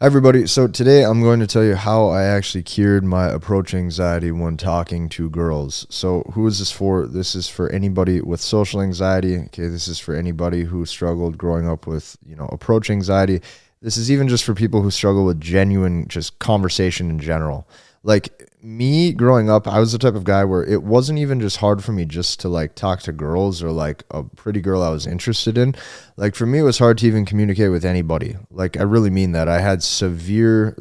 Hi everybody, so today I'm going to tell you how I actually cured my approach anxiety when talking to girls. So who is this for? This is for anybody with social anxiety. Okay, this is for anybody who struggled growing up with, approach anxiety. This is even just for people who struggle with genuine just conversation in general. Like me growing up, I was the type of guy where it wasn't even just hard for me just to talk to girls or a pretty girl I was interested in. Like for me, it was hard to even communicate with anybody. Like I really mean that. I had severe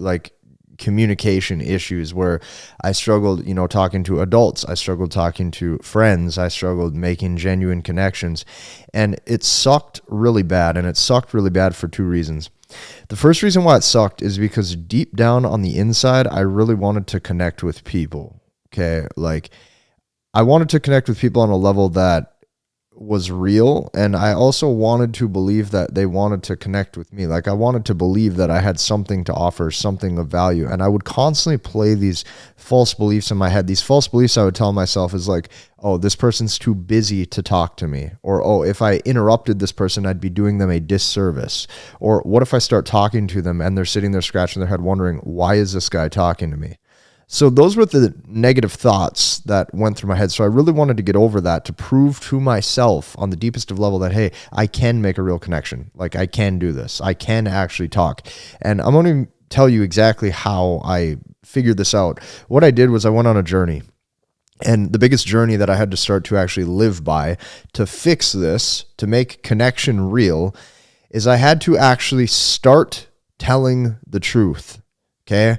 communication issues where I struggled, talking to adults. I struggled talking to friends. I struggled making genuine connections. And it sucked really bad. And it sucked really bad for two reasons. The first reason why it sucked is because deep down on the inside, I really wanted to connect with people. Okay. I wanted to connect with people on a level that was real. And I also wanted to believe that they wanted to connect with me. I wanted to believe that I had something to offer, something of value. And I would constantly play these false beliefs in my head. These false beliefs I would tell myself is oh, this person's too busy to talk to me. Or, oh, if I interrupted this person, I'd be doing them a disservice. Or what if I start talking to them and they're sitting there scratching their head wondering, why is this guy talking to me? So those were the negative thoughts that went through my head. So I really wanted to get over that to prove to myself on the deepest of level that, hey, I can make a real connection. I can do this. I can actually talk. And I'm going to tell you exactly how I figured this out. What I did was I went on a journey. And the biggest journey that I had to start to actually live by to fix this, to make connection real, is I had to actually start telling the truth. Okay.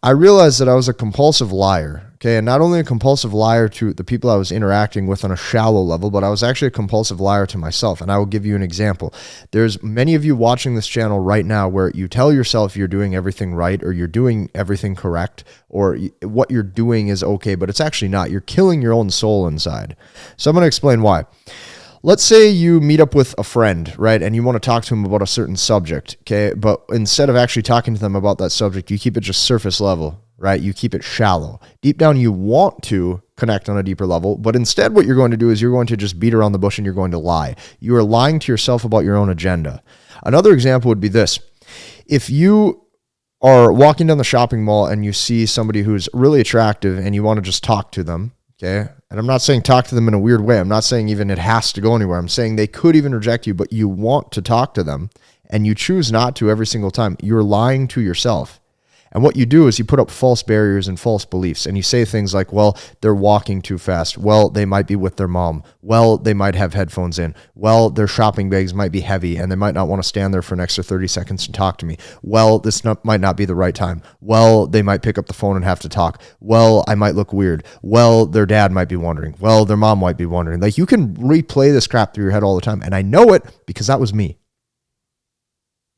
I realized that I was a compulsive liar. Okay. And not only a compulsive liar to the people I was interacting with on a shallow level, but I was actually a compulsive liar to myself. And I will give you an example. There's many of you watching this channel right now where you tell yourself you're doing everything right, or you're doing everything correct, or what you're doing is okay, but it's actually not. You're killing your own soul inside. So I'm going to explain why. Let's say you meet up with a friend, right? And you want to talk to him about a certain subject, okay? But instead of actually talking to them about that subject, you keep it just surface level, right? You keep it shallow. Deep down, you want to connect on a deeper level, but instead what you're going to do is you're going to just beat around the bush and you're going to lie. You are lying to yourself about your own agenda. Another example would be this. If you are walking down the shopping mall and you see somebody who's really attractive and you want to just talk to them, okay? And I'm not saying talk to them in a weird way. I'm not saying even it has to go anywhere. I'm saying they could even reject you, but you want to talk to them and you choose not to every single time. You're lying to yourself. And what you do is you put up false barriers and false beliefs, and you say things like, well, they're walking too fast. Well, they might be with their mom. Well, they might have headphones in. Well, their shopping bags might be heavy and they might not want to stand there for an extra 30 seconds to talk to me. Well, this might not be the right time. Well, they might pick up the phone and have to talk. Well, I might look weird. Well, their dad might be wondering. Well, their mom might be wondering. You can replay this crap through your head all the time. And I know it because that was me.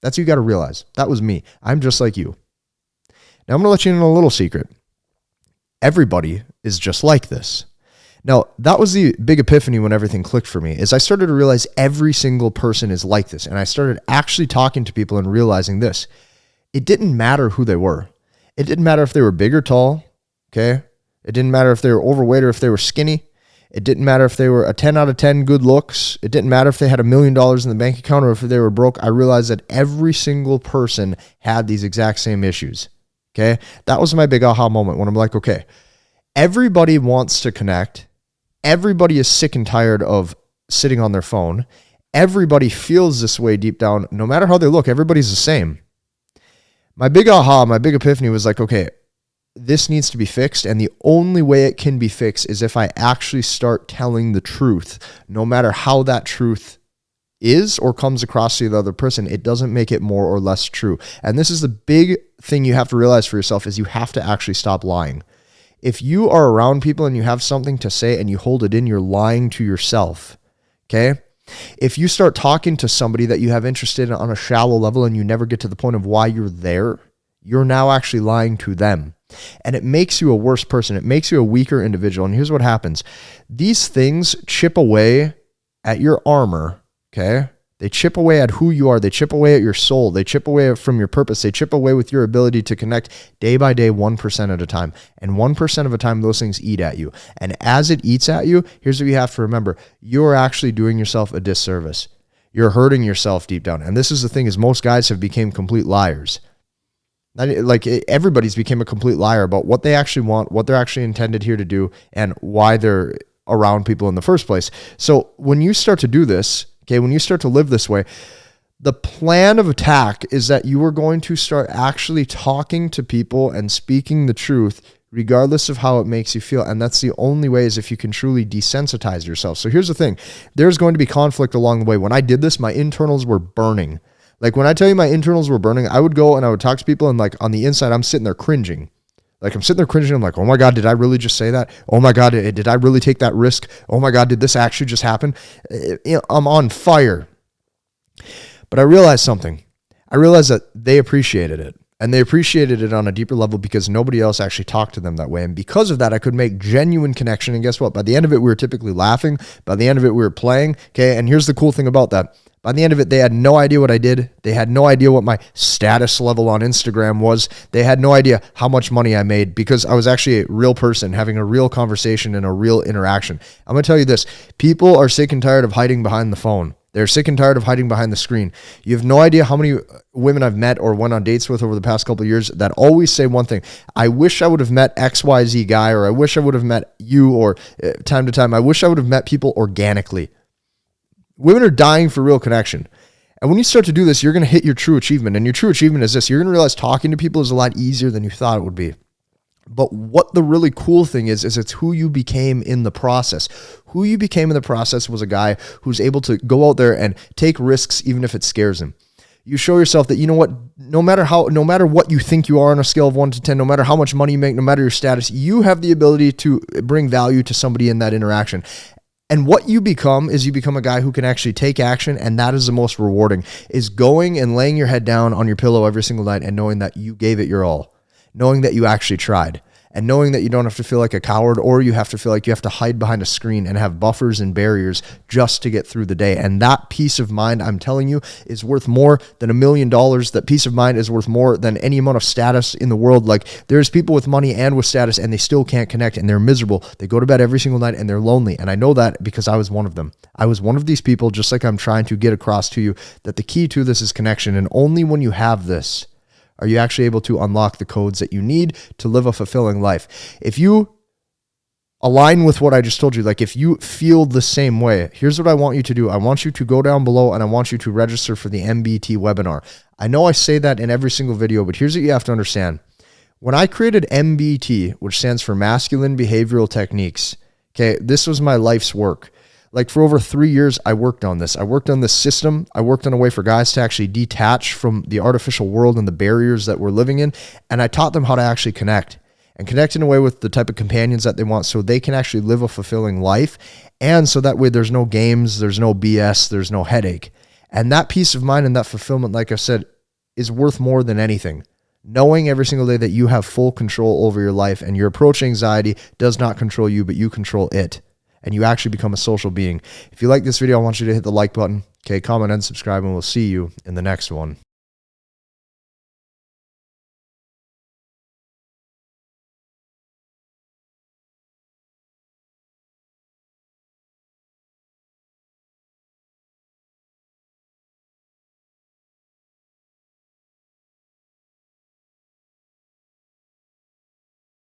That's what you got to realize. That was me. I'm just like you. Now, I'm going to let you in on a little secret. Everybody is just like this. Now, that was the big epiphany when everything clicked for me, is I started to realize every single person is like this. And I started actually talking to people and realizing this. It didn't matter who they were. It didn't matter if they were big or tall, okay? It didn't matter if they were overweight or if they were skinny. It didn't matter if they were a 10 out of 10 good looks. It didn't matter if they had $1 million in the bank account or if they were broke. I realized that every single person had these exact same issues. Okay, that was my big aha moment when I'm like, okay, everybody wants to connect. Everybody is sick and tired of sitting on their phone. Everybody feels this way deep down. No matter how they look, everybody's the same. My big aha, my big epiphany was okay, this needs to be fixed. And the only way it can be fixed is if I actually start telling the truth, no matter how that truth is or comes across to the other person. It doesn't make it more or less true. And this is the big thing you have to realize for yourself, is you have to actually stop lying. If you are around people and you have something to say and you hold it in, you're lying to yourself. Okay? If you start talking to somebody that you have interest in on a shallow level and you never get to the point of why you're there, you're now actually lying to them. And it makes you a worse person. It makes you a weaker individual. And here's what happens. These things chip away at your armor. Okay. They chip away at who you are. They chip away at your soul. They chip away from your purpose. They chip away with your ability to connect day by day, 1% at a time. And 1% of the time, those things eat at you. And as it eats at you, here's what you have to remember. You're actually doing yourself a disservice. You're hurting yourself deep down. And this is the thing, is most guys have become complete liars. Everybody's became a complete liar about what they actually want, what they're actually intended here to do, and why they're around people in the first place. So when you start to do this, okay, when you start to live this way, the plan of attack is that you are going to start actually talking to people and speaking the truth, regardless of how it makes you feel. And that's the only way, is if you can truly desensitize yourself. So here's the thing. There's going to be conflict along the way. When I did this, my internals were burning. Like when I tell you my internals were burning, I would go and I would talk to people, and like on the inside, I'm sitting there cringing. Like I'm sitting there cringing. I'm like, oh my God, did I really just say that? Oh my God, did I really take that risk? Oh my God, did this actually just happen? I'm on fire. But I realized something. I realized that they appreciated it. And they appreciated it on a deeper level because nobody else actually talked to them that way. And because of that, I could make genuine connection. And guess what? By the end of it, we were typically laughing. By the end of it, we were playing. Okay. And here's the cool thing about that. By the end of it, they had no idea what I did. They had no idea what my status level on Instagram was. They had no idea how much money I made, because I was actually a real person having a real conversation and a real interaction. I'm going to tell you this. People are sick and tired of hiding behind the phone. They're sick and tired of hiding behind the screen. You have no idea how many women I've met or went on dates with over the past couple of years that always say one thing: I wish I would have met XYZ guy, or I wish I would have met you, or time to time, I wish I would have met people organically. Women are dying for real connection. And when you start to do this, you're going to hit your true achievement. And your true achievement is this: you're going to realize talking to people is a lot easier than you thought it would be. But what the really cool thing is it's who you became in the process. Who you became in the process was a guy who's able to go out there and take risks, even if it scares him. You show yourself that, you know what, no matter what you think you are on a scale of 1 to 10, no matter how much money you make, no matter your status, you have the ability to bring value to somebody in that interaction. And what you become is, you become a guy who can actually take action, and that is the most rewarding, is going and laying your head down on your pillow every single night and knowing that you gave it your all. Knowing that you actually tried, and knowing that you don't have to feel like a coward, or you have to feel like you have to hide behind a screen and have buffers and barriers just to get through the day. And that peace of mind, I'm telling you, is worth more than $1 million. That peace of mind is worth more than any amount of status in the world. Like, there's people with money and with status, and they still can't connect, and they're miserable. They go to bed every single night and they're lonely. And I know that because I was one of them. I was one of these people, just like I'm trying to get across to you that the key to this is connection. And only when you have this are you actually able to unlock the codes that you need to live a fulfilling life. If you align with what I just told you, like if you feel the same way, here's what I want you to do. I want you to go down below and I want you to register for the MBT webinar. I know I say that in every single video, but here's what you have to understand. When I created MBT, which stands for Masculine Behavioral Techniques, okay, this was my life's work. Like for over 3 years, I worked on this. I worked on this system. I worked on a way for guys to actually detach from the artificial world and the barriers that we're living in. And I taught them how to actually connect and connect in a way with the type of companions that they want, so they can actually live a fulfilling life. And so that way there's no games, there's no BS, there's no headache. And that peace of mind and that fulfillment, like I said, is worth more than anything. Knowing every single day that you have full control over your life, and your approach anxiety does not control you, but you control it. And you actually become a social being. If you like this video, I want you to hit the like button. Okay, comment and subscribe, and we'll see you in the next one.